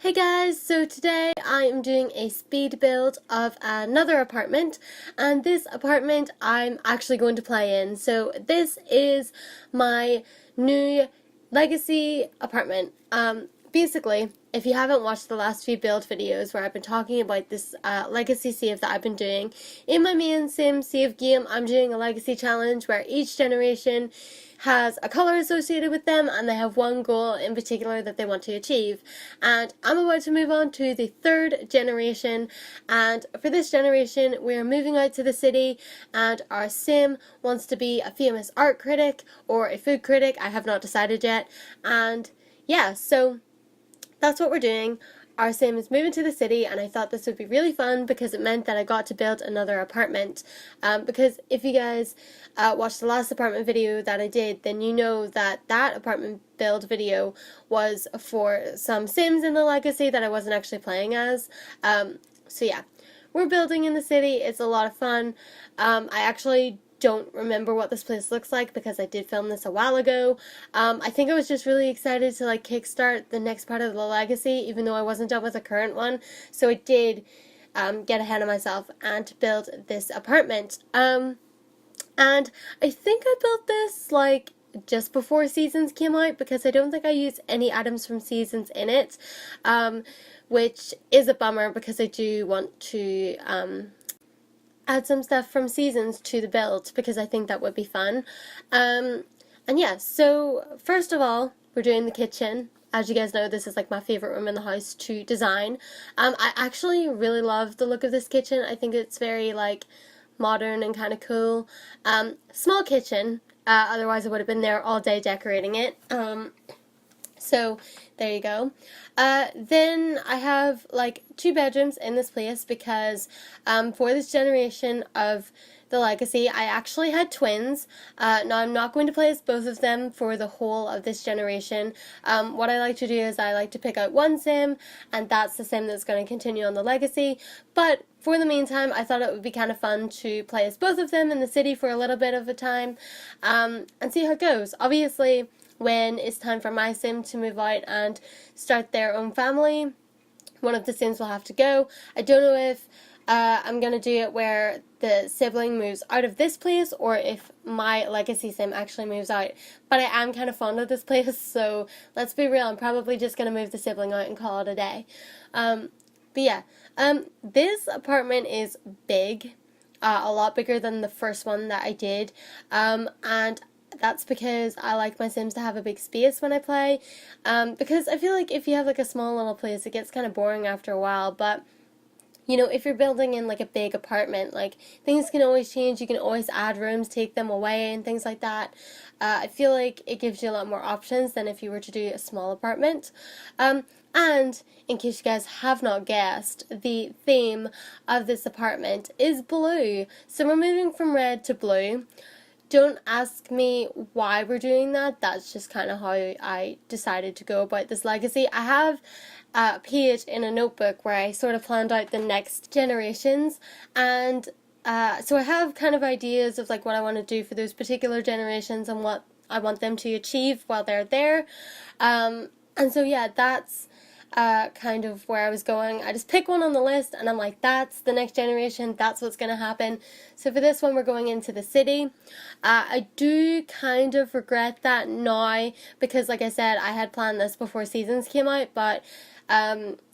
Hey guys, so today I am doing a speed build of another apartment, and this apartment I'm actually going to play in. So this is my new legacy apartment. Basically, if you haven't watched the last few build videos where I've been talking about this legacy save that I've been doing, in my main sim save game I'm doing a legacy challenge where each generation has a color associated with them and they have one goal in particular that they want to achieve. And I'm about to move on to the third generation, and for this generation we are moving out to the city, and our sim wants to be a famous art critic or a food critic. I have not decided yet, and yeah, so that's what we're doing. Our sim is moving to the city, and I thought this would be really fun because it meant that I got to build another apartment. Because if you guys watched the last apartment video that I did, then you know that that apartment build video was for some sims in the legacy that I wasn't actually playing as. So yeah, we're building in the city. It's a lot of fun. I actually don't remember what this place looks like because I did film this a while ago. I think I was just really excited to kickstart the next part of the legacy, even though I wasn't done with the current one. So I did get ahead of myself and build this apartment. And I think I built this just before Seasons came out because I don't think I used any items from Seasons in it, which is a bummer because I do want to add some stuff from Seasons to the build because I think that would be fun. And yeah, so first of all, we're doing the kitchen. As you guys know, this is my favorite room in the house to design. I actually really love the look of this kitchen. I think it's very modern and kind of cool. Small kitchen, otherwise I would have been there all day decorating it. So there you go. Then I have two bedrooms in this place because for this generation of the legacy I actually had twins. Now I'm not going to place both of them for the whole of this generation. What I like to do is I like to pick out one sim, and that's the sim that's going to continue on the legacy. But for the meantime, I thought it would be kind of fun to play as both of them in the city for a little bit of a time, and see how it goes. Obviously, when it's time for my sim to move out and start their own family, one of the sims will have to go. I don't know if I'm going to do it where the sibling moves out of this place or if my legacy sim actually moves out. But I am kind of fond of this place, so let's be real, I'm probably just going to move the sibling out and call it a day. But yeah, this apartment is big, a lot bigger than the first one that I did, and that's because I like my sims to have a big space when I play, because I feel like if you have a small little place, it gets kind of boring after a while. But you know, if you're building in a big apartment, things can always change. You can always add rooms, take them away, and things like that. I feel like it gives you a lot more options than if you were to do a small apartment. And in case you guys have not guessed, the theme of this apartment is blue. So we're moving from red to blue. Don't ask me why we're doing that. That's just kind of how I decided to go about this legacy. I have a page in a notebook where I sort of planned out the next generations, and so I have kind of ideas of what I want to do for those particular generations and what I want them to achieve while they're there. And so yeah, that's kind of where I was going. I just pick one on the list and I'm like, that's the next generation, that's what's going to happen. So for this one, we're going into the city. I do kind of regret that now because like I said, I had planned this before Seasons came out, but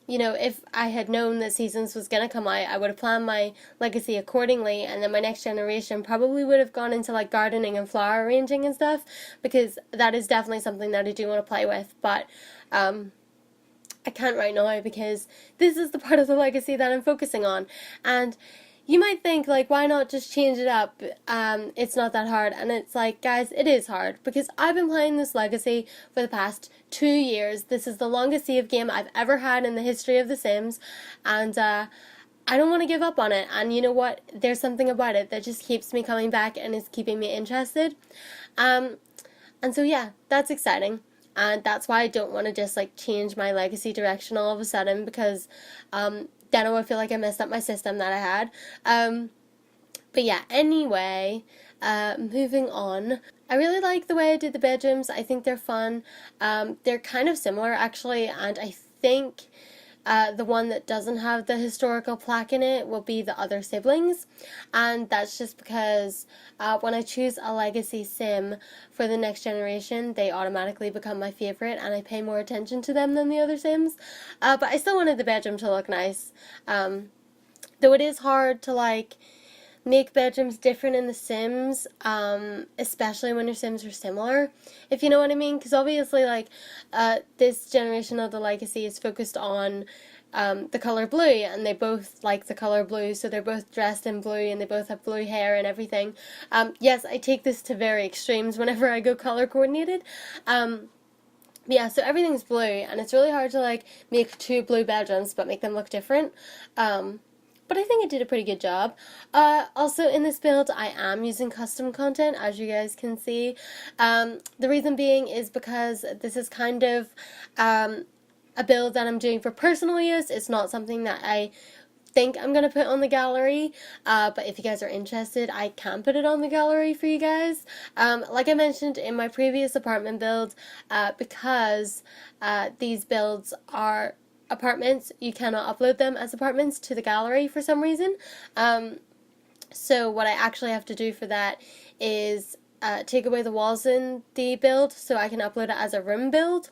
you know, if I had known that Seasons was going to come out, I would have planned my legacy accordingly, and then my next generation probably would have gone into gardening and flower arranging and stuff, because that is definitely something that I do want to play with. But I can't right now because this is the part of the legacy that I'm focusing on. And you might think, why not just change it up? It's not that hard. And it's guys, it is hard because I've been playing this legacy for the past 2 years. This is the longest save game I've ever had in the history of The Sims. And I don't want to give up on it. And you know what? There's something about it that just keeps me coming back and is keeping me interested. And so yeah, that's exciting. And that's why I don't want to just change my legacy direction all of a sudden, because then I would feel like I messed up my system that I had. But yeah, anyway, moving on. I really like the way I did the bedrooms. I think they're fun. They're kind of similar actually, and I think The one that doesn't have the historical plaque in it will be the other siblings, and that's just because when I choose a legacy sim for the next generation, they automatically become my favorite, and I pay more attention to them than the other sims. But I still wanted the bedroom to look nice, though it is hard to like make bedrooms different in the Sims, especially when your Sims are similar, if you know what I mean, because obviously, like, this generation of the Legacy is focused on the color blue, and they both like the color blue, so they're both dressed in blue, and they both have blue hair and everything. Yes, I take this to very extremes whenever I go color coordinated. Yeah, so everything's blue, and it's really hard to, like, make two blue bedrooms, but make them look different. But I think it did a pretty good job. Also, in this build, I am using custom content, as you guys can see. The reason being is because this is kind of a build that I'm doing for personal use. It's not something that I think I'm going to put on the gallery, but if you guys are interested, I can put it on the gallery for you guys. Like I mentioned in my previous apartment build, because these builds are apartments, you cannot upload them as apartments to the gallery for some reason. So what I actually have to do for that is take away the walls in the build so I can upload it as a room build.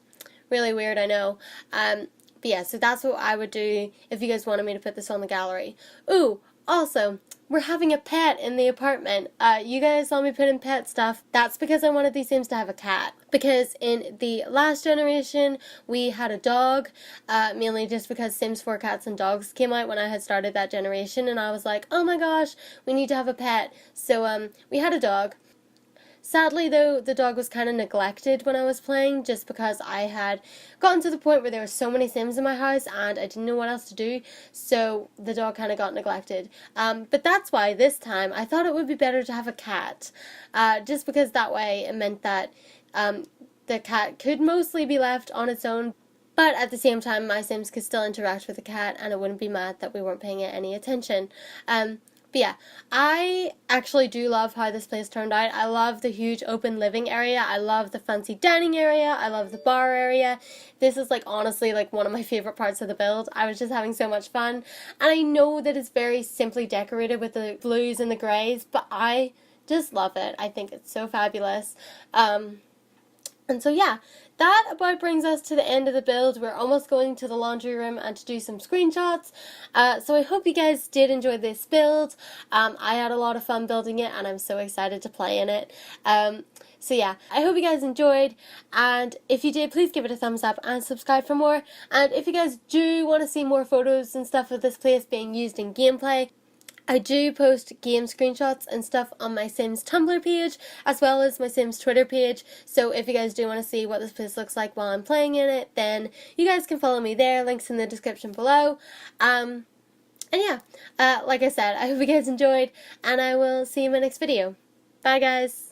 Really weird, I know. But yeah, so that's what I would do if you guys wanted me to put this on the gallery. Ooh, also, we're having a pet in the apartment. You guys saw me put in pet stuff. That's because I wanted these Sims to have a cat. Because in the last generation, we had a dog, mainly just because Sims 4 Cats and Dogs came out when I had started that generation, and I was like, oh my gosh, we need to have a pet. So, we had a dog. Sadly, though, the dog was kind of neglected when I was playing, just because I had gotten to the point where there were so many Sims in my house and I didn't know what else to do, so the dog kind of got neglected. But that's why this time I thought it would be better to have a cat, just because that way it meant that the cat could mostly be left on its own, but at the same time my Sims could still interact with the cat and it wouldn't be mad that we weren't paying it any attention. But yeah, I actually do love how this place turned out. I love the huge open living area. I love the fancy dining area. I love the bar area. This is like honestly like one of my favorite parts of the build. I was just having so much fun. And I know that it's very simply decorated with the blues and the grays, but I just love it. I think it's so fabulous. And so yeah, that about brings us to the end of the build. We're almost going to the laundry room and to do some screenshots. So I hope you guys did enjoy this build. I had a lot of fun building it and I'm so excited to play in it. So yeah, I hope you guys enjoyed, and if you did, please give it a thumbs up and subscribe for more. And if you guys do want to see more photos and stuff of this place being used in gameplay, I do post game screenshots and stuff on my Sims Tumblr page, as well as my Sims Twitter page, so if you guys do want to see what this place looks like while I'm playing in it, then you guys can follow me there, links in the description below. And yeah, like I said, I hope you guys enjoyed, and I will see you in my next video. Bye guys!